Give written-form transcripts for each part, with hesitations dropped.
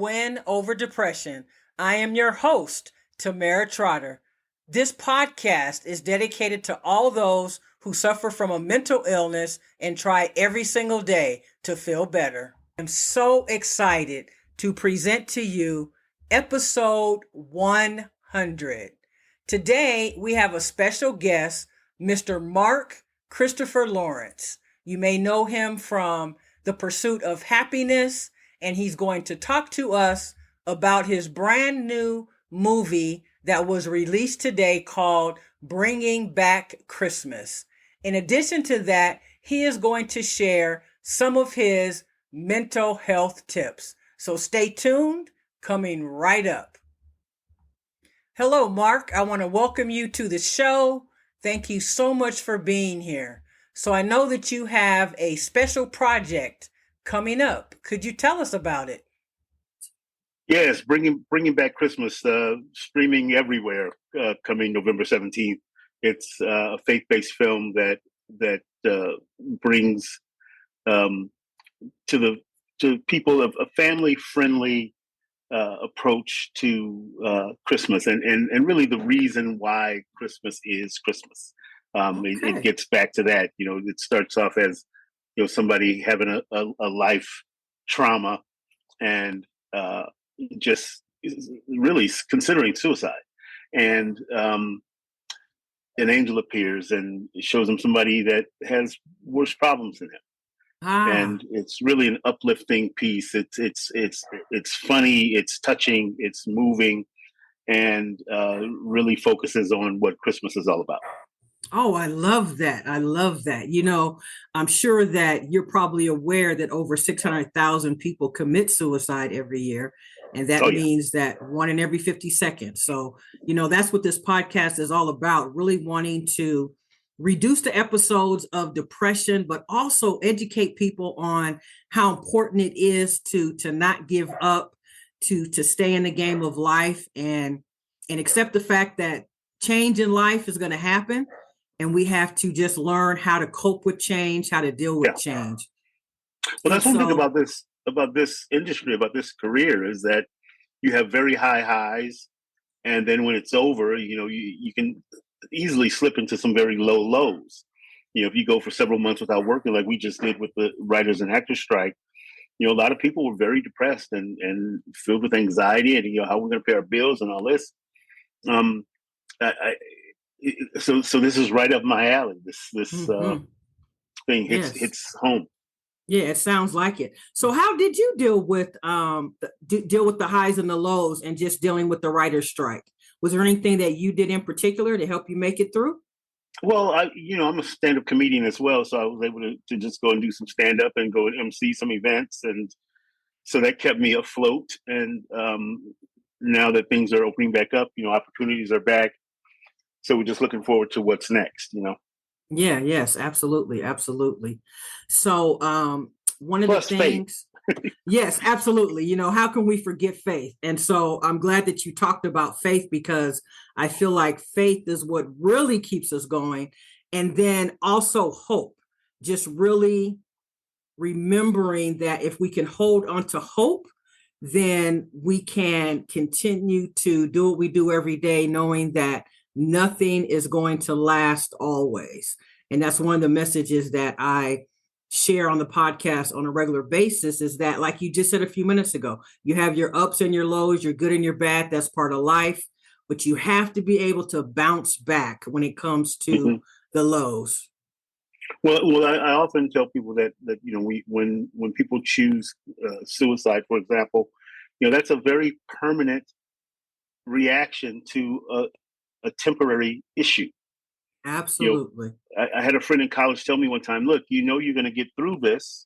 Win Over Depression. I am your host, Tamara Trotter. This podcast is dedicated to all those who suffer from a mental illness and try every single day to feel better. I'm so excited to present to you episode 100. Today, we have a special guest, Mr. Mark Christopher Lawrence. You may know him from The Pursuit of Happiness, and he's going to talk to us about his brand new movie that was released today called Bringing Back Christmas. In addition to that, he is going to share some of his mental health tips. So stay tuned, coming right up. Hello, Mark. I want to welcome you to the show. Thank you so much for being here. So I know that you have a special project coming up. Could you tell us about it? Yes, bringing back Christmas, streaming everywhere, coming November 17th. It's a faith-based film that brings to people a family-friendly approach to Christmas, and really the reason why Christmas is Christmas. It gets back to that. It starts off as somebody having a life trauma and just really considering suicide, and an angel appears and shows him somebody that has worse problems than him. And it's really an uplifting piece. It's funny, it's touching, it's moving, and really focuses on what Christmas is all about. Oh, I love that. I love that. I'm sure that you're probably aware that over 600,000 people commit suicide every year. And that means that 1 in every 50 seconds. So, that's what this podcast is all about, really wanting to reduce the episodes of depression, but also educate people on how important it is to not give up, to stay in the game of life and accept the fact that change in life is going to happen. And we have to just learn how to cope with change, how to deal with change. Well, that's one thing about this industry, about this career, is that you have very high highs, and then when it's over, you can easily slip into some very low lows. If you go for several months without working, like we just did with the writers and actors strike, a lot of people were very depressed and filled with anxiety, and how we're going to pay our bills and all this. So this is right up my alley. This thing hits home. Yeah, it sounds like it. So how did you deal with the highs and the lows and just dealing with the writer's strike? Was there anything that you did in particular to help you make it through? Well, I'm a stand-up comedian as well, so I was able to just go and do some stand-up and go and MC some events, and so that kept me afloat. And now that things are opening back up, opportunities are back. So we're just looking forward to what's next, Yeah, yes, absolutely. Absolutely. So one of Plus the things, yes, absolutely. How can we forget faith? And so I'm glad that you talked about faith, because I feel like faith is what really keeps us going. And then also hope, just really remembering that if we can hold on to hope, then we can continue to do what we do every day, knowing that nothing is going to last always. And that's one of the messages that I share on the podcast on a regular basis, is that, like you just said a few minutes ago, you have your ups and your lows, your good and your bad. That's part of life. But you have to be able to bounce back when it comes to the lows. Well, I often tell people that when people choose suicide, for example, that's a very permanent reaction to a temporary issue. Absolutely. I had a friend in college tell me one time, look, you're going to get through this.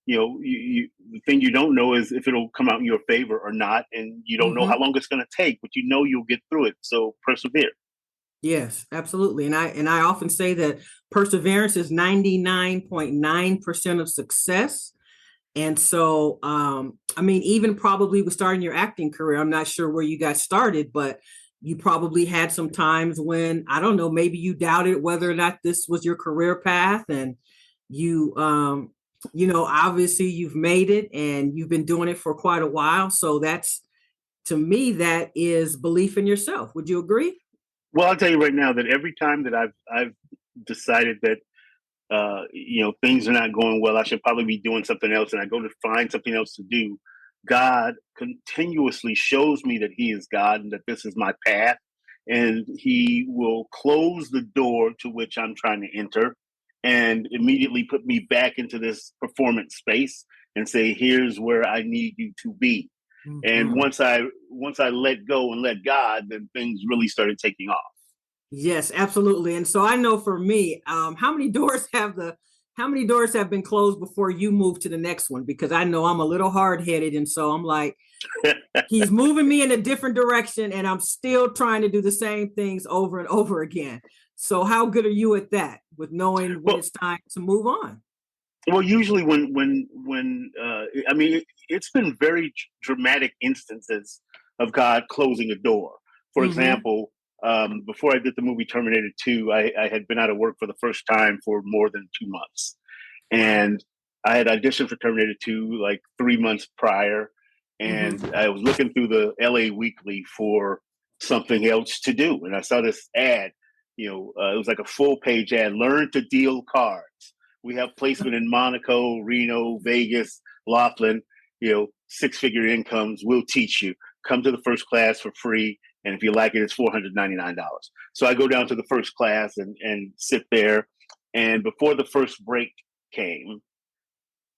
The thing you don't know is if it'll come out in your favor or not, and you don't know how long it's going to take, but you'll get through it. So persevere. Yes, absolutely. And I often say that perseverance is 99.9% of success. And so, even probably with starting your acting career, I'm not sure where you got started, but you probably had some times when, I don't know, maybe you doubted whether or not this was your career path, and you Obviously you've made it and you've been doing it for quite a while. So to me, that is belief in yourself. Would you agree? Well, I'll tell you right now that every time that I've decided that things are not going well, I should probably be doing something else, and I go to find something else to do, God continuously shows me that He is God and that this is my path, and He will close the door to which I'm trying to enter, and immediately put me back into this performance space and say, "Here's where I need you to be." And Mm-hmm. once I let go and let God, then things really started taking off. Yes, absolutely. And so I know for me, how many doors have been closed before you move to the next one? Because I know I'm a little hard headed, and so I'm like, he's moving me in a different direction, and I'm still trying to do the same things over and over again. So how good are you at that, with knowing when Well, it's time to move on? Well, usually I mean, it's been very dramatic instances of God closing a door. For Mm-hmm. example, before I did the movie Terminator 2, I had been out of work for the first time for more than 2 months, Wow. and I had auditioned for Terminator 2 like 3 months prior, and Mm-hmm. I was looking through the LA Weekly for something else to do, and I saw this ad. It was like a full page ad: "Learn to deal cards. We have placement in Monaco, Reno, Vegas, Laughlin. 6-figure incomes. We'll teach you. Come to the first class for free, and if you like it, it's $499." So I go down to the first class and sit there. And before the first break came,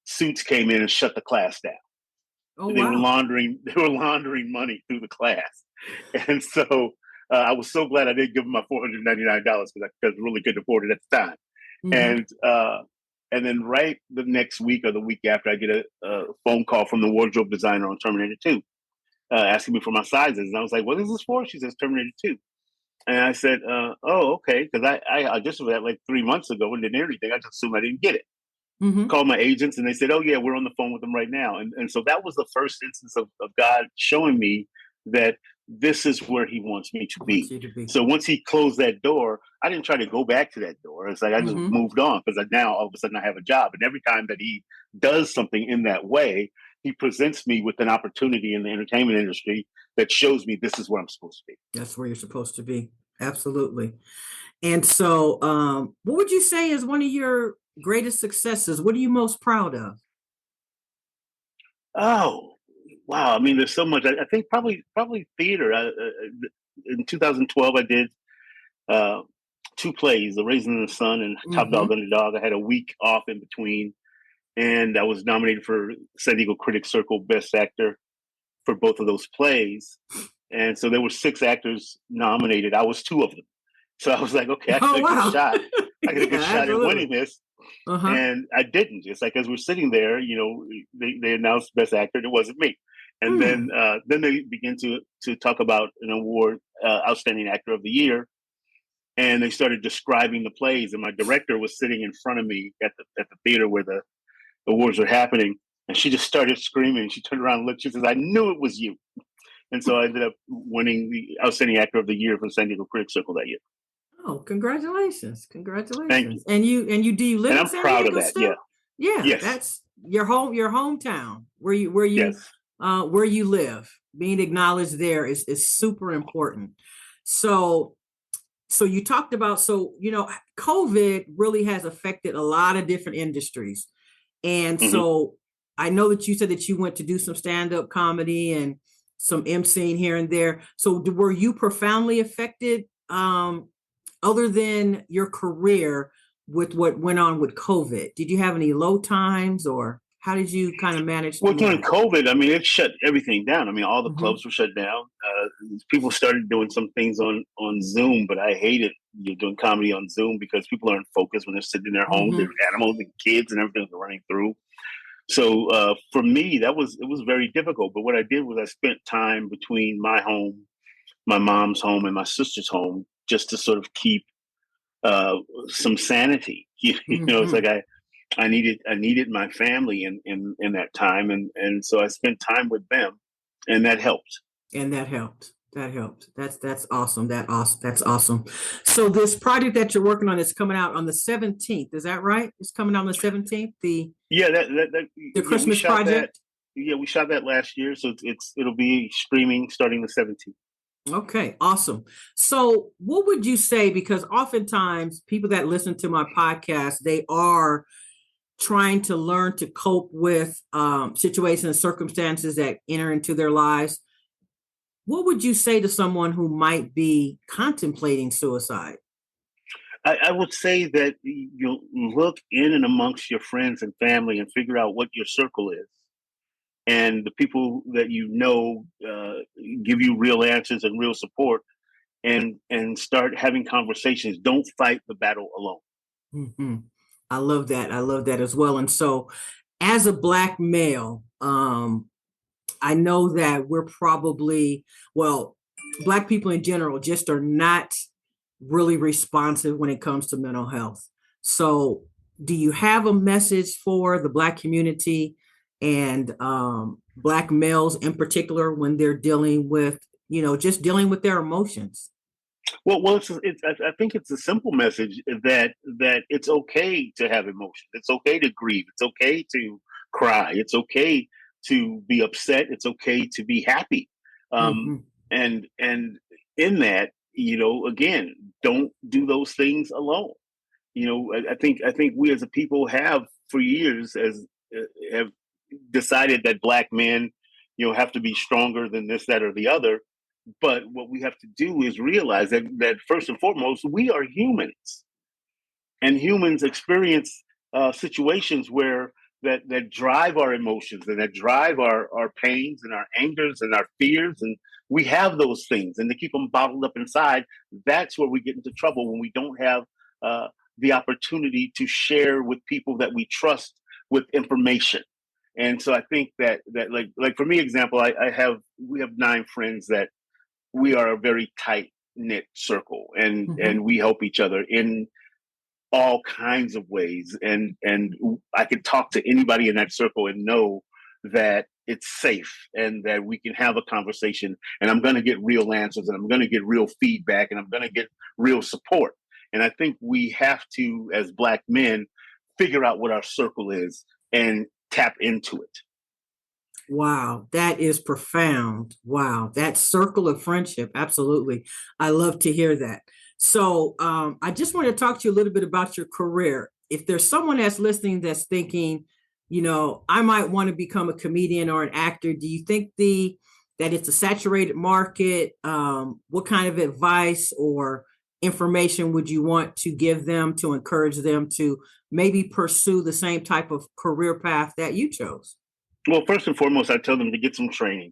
Suits came in and shut the class down. Oh, They were wow. laundering they were laundering money through the class, and so I was so glad I didn't give them my $499 because I really couldn't afford it at the time. Mm-hmm. And then right the next week or the week after, I get a phone call from the wardrobe designer on Terminator 2, asking me for my sizes, and I was like, "What is this for?" She says, "Terminator 2." And I said, "Oh, okay," because I auditioned for that like 3 months ago and didn't hear anything. I just assumed I didn't get it. Mm-hmm. Called my agents and they said, "Oh yeah, we're on the phone with them right now." And so that was the first instance of God showing me that this is where He wants me to I want be. you to be. So once He closed that door, I didn't try to go back to that door. It's like I just Mm-hmm. moved on because now all of a sudden I have a job. And every time that He does something in that way, He presents me with an opportunity in the entertainment industry that shows me this is where I'm supposed to be. That's where you're supposed to be. Absolutely. And so, what would you say is one of your greatest successes? What are you most proud of? Oh, wow. I mean, there's so much. I think probably theater. In 2012, I did uh, two plays, The Raisin in the Sun and Top Mm-hmm. Dog Underdog. I had a week off in between, and I was nominated for San Diego Critics Circle Best Actor for both of those plays. And so there were 6 actors nominated. I was 2 of them. So I was like, okay, I got Oh, a good wow. shot. I got a Yeah, good shot at absolutely. winning this. Uh-huh. And I didn't. It's like as we're sitting there, they announced Best Actor, and it wasn't me. And Hmm. then they begin to talk about an award, Outstanding Actor of the Year, and they started describing the plays. And my director was sitting in front of me at the theater where the awards were happening, and she just started screaming. She turned around and looked. She says, "I knew it was you." And so I ended up winning the Outstanding Actor of the Year from San Diego Critics Circle that year. Oh, congratulations. Thank you, Congratulations. And do you live and in I'm San proud of Diego that. Yeah, still? Yeah, yes, that's your hometown yes. where you live. Being acknowledged there is super important. So so you talked about, COVID really has affected a lot of different industries. And Hmm. so I know that you said that you went to do some stand-up comedy and some emceeing here and there. So were you profoundly affected, other than your career, with what went on with COVID? Did you have any low times, or how did you kind of manage Well, through during that? COVID, I mean, it shut everything down. I mean, all the Mm-hmm. clubs were shut down. People started doing some things on Zoom, but I hated doing comedy on Zoom because people aren't focused when they're sitting in their homes. There's Mm-hmm. animals and kids and everything's running through. So for me, it was very difficult. But what I did was I spent time between my home, my mom's home, and my sister's home just to sort of keep uh, some sanity. It's like Mm-hmm. I needed my family in that time, and so I spent time with them, and that helped. And that helped. That helped. That's awesome. That's awesome. So this project that you're working on is coming out on the 17th. Is that right? It's coming out on the 17th. The Yeah, The yeah, we Christmas shot that. project? Yeah, we shot that last year, so it'll be streaming starting the 17th. Okay, awesome. So, what would you say? Because oftentimes people that listen to my podcast, they are trying to learn to cope with situations and circumstances that enter into their lives. What would you say to someone who might be contemplating suicide? I would say that you look in and amongst your friends and family and figure out what your circle is. And the people that give you real answers and real support, and start having conversations. Don't fight the battle alone. Hmm. I love that. I love that as well. And so, as a Black male, I know that we're probably, well, Black people in general just are not really responsive when it comes to mental health. So, do you have a message for the Black community and Black males in particular when they're dealing with, just dealing with their emotions? I think it's a simple message that it's okay to have emotions. It's okay to grieve. It's okay to cry. It's okay to be upset. It's okay to be happy. Um, Hmm. and in that, again, don't do those things alone. I think we as a people have for years have decided that Black men, have to be stronger than this, that, or the other. But what we have to do is realize that first and foremost, we are humans, and humans experience situations where that drive our emotions and that drive our pains and our angers and our fears, and we have those things, and to keep them bottled up inside, that's where we get into trouble when we don't have uh, the opportunity to share with people that we trust with information. And so I think that like for me, example, we have 9 friends that we are a very tight knit circle, and Hmm. we help each other in all kinds of ways, and I can talk to anybody in that circle and know that it's safe and that we can have a conversation, and I'm going to get real answers, and I'm going to get real feedback, and I'm going to get real support. And I think we have to, as Black men, figure out what our circle is and tap into it. Wow, that is profound. Wow, that circle of friendship. Absolutely. I love to hear that. So, I just want to talk to you a little bit about your career. If there's someone that's listening that's thinking, I might want to become a comedian or an actor, do you think that it's a saturated market? What kind of advice or information would you want to give them to encourage them to maybe pursue the same type of career path that you chose? Well, first and foremost, I tell them to get some training.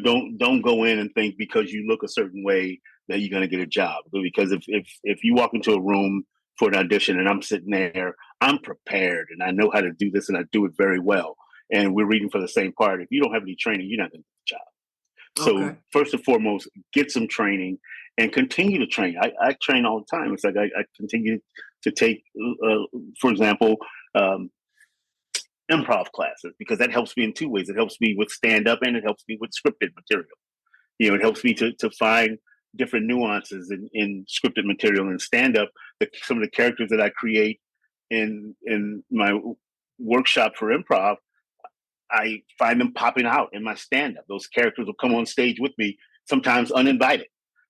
Don't go in and think because you look a certain way that you're going to get a job. Because if you walk into a room for an audition and I'm sitting there, I'm prepared and I know how to do this and I do it very well. And we're reading for the same part. If you don't have any training, you're not going to get the job. So Okay. first and foremost, get some training and continue to train. I train all the time. It's like I continue to take, for example, um, improv classes, because that helps me in 2 ways. It helps me with stand up and it helps me with scripted material. It helps me to find different nuances in scripted material and stand up. Some of the characters that I create in my workshop for improv, I find them popping out in my stand up. Those characters will come on stage with me, sometimes uninvited.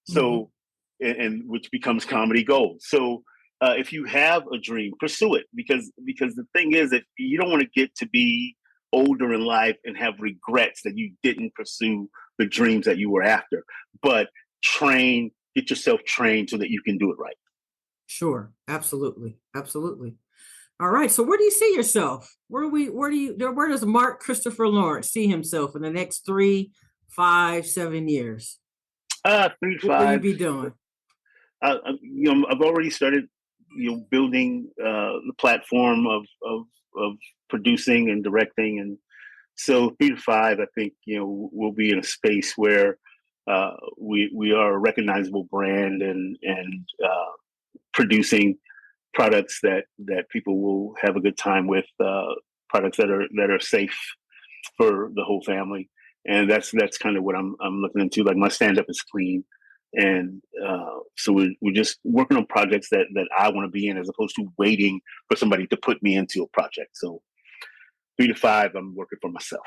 Hmm. So, and which becomes comedy gold. So, if you have a dream, pursue it, because the thing is that you don't want to get to be older in life and have regrets that you didn't pursue the dreams that you were after. But get yourself trained so that you can do it right. Sure. Absolutely. Absolutely. All right. So where do you see yourself? Where does Mark Christopher Lawrence see himself in the next 3, 5, 7 years? 3 to What will you 5. be doing? I've already started, building the platform of producing and directing, and so 3 to 5, I think, we'll be in a space where we are a recognizable brand, and producing products that people will have a good time with, products that are safe for the whole family. And that's kind of what I'm looking into. Like, my stand up is clean, and so we're just working on projects that I want to be in, as opposed to waiting for somebody to put me into a project. So 3 to 5, I'm working for myself.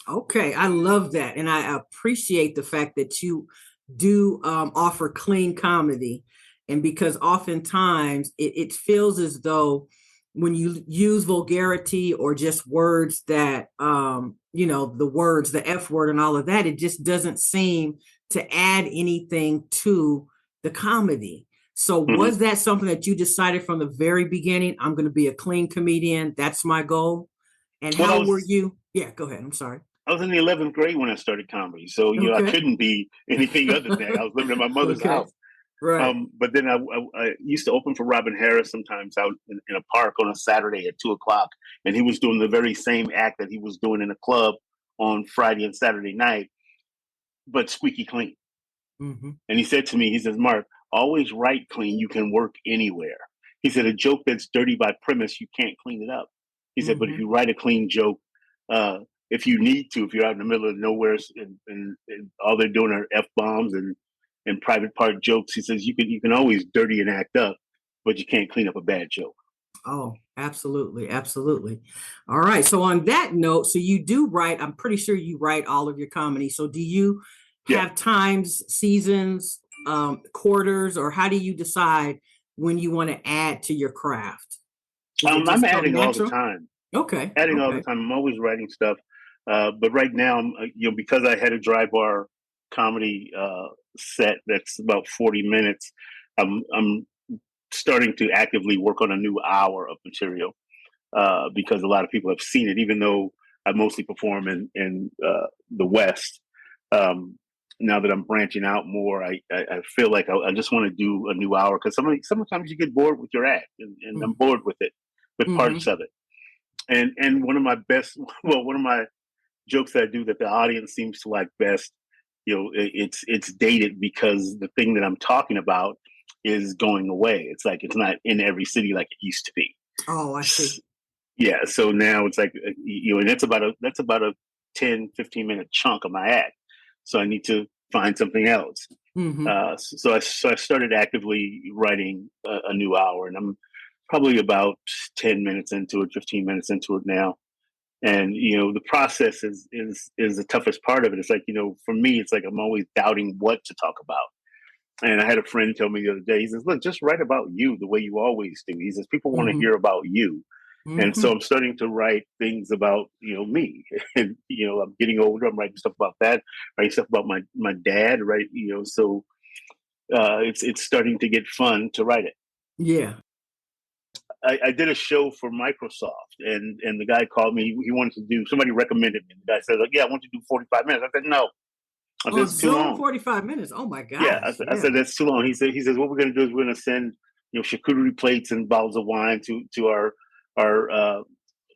Okay, I love that. And I appreciate the fact that you do offer clean comedy. And because oftentimes it feels as though when you use vulgarity or just words that, the words, the F word and all of that, it just doesn't seem to add anything to the comedy. So Mm-hmm. was that something that you decided from the very beginning? I'm going to be a clean comedian. That's my goal. And how were you? Yeah, go ahead. I'm sorry. I was in the 11th grade when I started comedy. So, I Okay. couldn't be anything other than that. I was living in my mother's Okay. house. Right. But then I used to open for Robin Harris sometimes out in a park on a Saturday at 2:00. And he was doing the very same act that he was doing in a club on Friday and Saturday night, but squeaky clean. Mm-hmm. And he said to me, he says, Mark, always write clean. You can work anywhere. He said, a joke that's dirty by premise, you can't clean it up. He said, but if you write a clean joke, if you need to, if you're out in the middle of nowhere and all they're doing are F-bombs and private part jokes, he says, you can always dirty and act up, but you can't clean up a bad joke. Oh, absolutely. Absolutely. All right. So on that note, so you do write, I'm pretty sure you write all of your comedy. So do you Yeah. have times, seasons, quarters, or how do you decide when you want to add to your craft? Is it I'm just come adding all the natural? time. Okay. Adding all the Okay. time. I'm always writing stuff. But right now, because I had a dry bar comedy set that's about 40 minutes, I'm starting to actively work on a new hour of material because a lot of people have seen it, even though I mostly perform in the West. Um, Now that I'm branching out more, I feel like I just want to do a new hour because sometimes you get bored with your act, and I'm bored with it, with Mm-hmm. parts of it. And one of my best, well, one of my jokes that I do that the audience seems to like best, it's dated because the thing that I'm talking about is going away. It's like it's not in every city like it used to be. Oh, I see. Yeah, so now it's like and that's about a 10-15 minute chunk of my act. So I need to find something else. Mm-hmm. So I started actively writing a new hour, and I'm probably about 10 minutes into it, 15 minutes into it now. And the process is the toughest part of it. It's like, for me, it's like I'm always doubting what to talk about. And I had a friend tell me the other day, he says, look, just write about you the way you always do. He says, people want to Mm-hmm. hear about you. And Mm-hmm. so I'm starting to write things about, me. And, I'm getting older. I'm writing stuff about that, writing stuff about my dad, right? So it's starting to get fun to write it. Yeah. I did a show for Microsoft, and the guy called me. He wanted to do. Somebody recommended me. The guy said, like, "Yeah, I want to do 45 minutes." I said, "No, I said On it's too Zoom, long." 45 minutes. Oh my Yeah, gosh. I Yeah. said that's too long. He says what we're going to do is we're going to send charcuterie plates and bottles of wine to our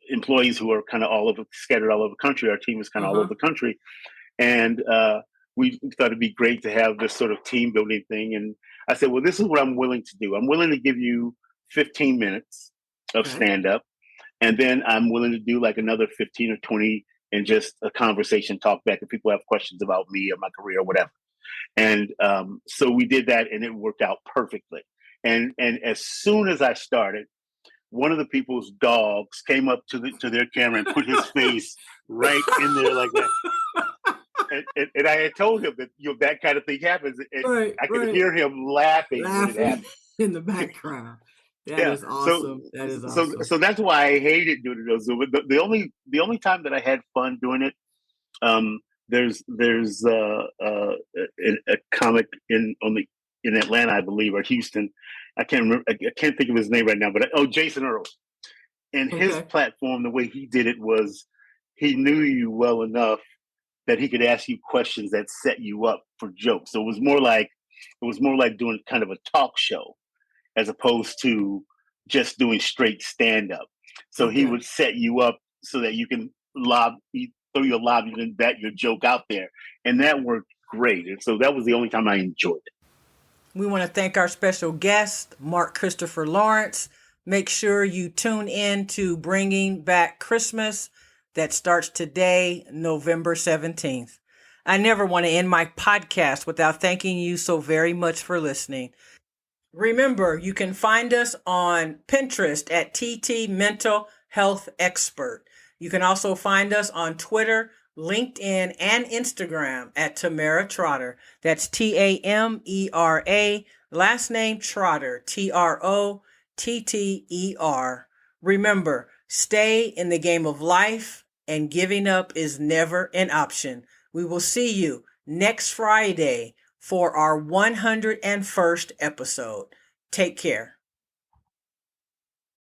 employees who are kind of scattered all over the country. Our team is kind of all over Uh-huh. the country, and we thought it'd be great to have this sort of team building thing. And I said, well, this is what I'm willing to do. I'm willing to give you 15 minutes of Okay. stand up, and then I'm willing to do like another 15 or 20 and just a conversation, talk back if people have questions about me or my career or whatever. And so we did that, and it worked out perfectly. And as soon as I started, one of the people's dogs came up to their camera and put his face right in there like that. And I had told him that that kind of thing happens, and Right, I could right. hear him laughing when it Laughing happened. in the background. That Yeah, is so awesome. That is so awesome. so that's why I hated doing it on Zoom. The only time that I had fun doing it, um, there's a comic in Atlanta, I believe, or Houston. I can't remember. I can't think of his name right now, but Jason Earl. And his Okay. platform, the way he did it was he knew you well enough that he could ask you questions that set you up for jokes. So it was more like doing kind of a talk show as opposed to just doing straight stand up. So he Okay. would set you up so that you can throw your lob, you can bet your joke out there, and that worked great. And so that was the only time I enjoyed it. We want to thank our special guest, Mark Christopher Lawrence. Make sure you tune in to Bringing Back Christmas that starts today, November 17th. I never want to end my podcast without thanking you so very much for listening. Remember, you can find us on Pinterest at TT Mental Health Expert. You can also find us on Twitter, LinkedIn, and Instagram at Tamara Trotter. That's Tamera, last name Trotter, Trotter. Remember, stay in the game of life, and giving up is never an option. We will see you next Friday for our 101st episode. Take care.